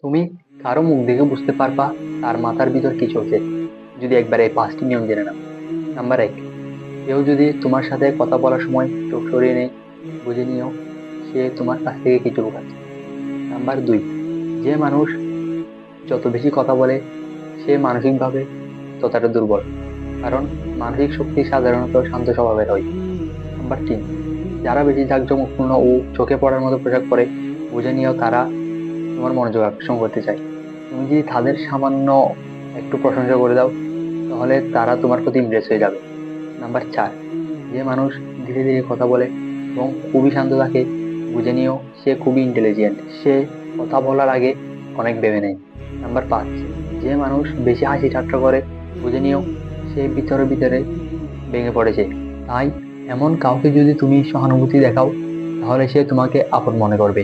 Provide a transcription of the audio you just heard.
তুমি কারো মুখ দেখে বুঝতে পারবা তার মাথার ভিতর কি চলছে, যদি একবার এই 5টি নিয়ম জেনে নাও। নাম্বার 1, কেউ যদি তোমার সাথে কথা বলার সময় চোখ সরিয়ে নেয়, বুঝে নিও সে তোমার কাছ থেকে কিছু লুকাচ্ছে। নাম্বার 2, যে মানুষ যত বেশি কথা বলে সে মানসিকভাবে ততটা দুর্বল, কারণ মানসিক শক্তি সাধারণত শান্ত স্বভাবের হয়। নাম্বার 3, যারা বেশি জাঁকজমকপূর্ণ ও চোখে পড়ার মতো পোশাক পরে, বুঝে নিও তারা তোমার মনোযোগ আকর্ষণ করতে চায়। তুমি যদি তাদের সামান্য একটু প্রশংসা করে দাও, তাহলে তারা তোমার প্রতি ইমপ্রেস হয়ে যাবে। নাম্বার 4, যে মানুষ ধীরে ধীরে কথা বলে এবং খুবই শান্ত থাকে, বুঝে নিও সে খুবই ইন্টেলিজেন্ট, সে কথা বলার আগে অনেক ভেবে নেয়। নাম্বার 5, যে মানুষ বেশি হাসি ঠাট্টা করে, বুঝে নিও সে ভিতরে ভিতরে ভেঙে পড়েছে। তাই এমন কাউকে যদি তুমি সহানুভূতি দেখাও, তাহলে সে তোমাকে আপন মনে করবে।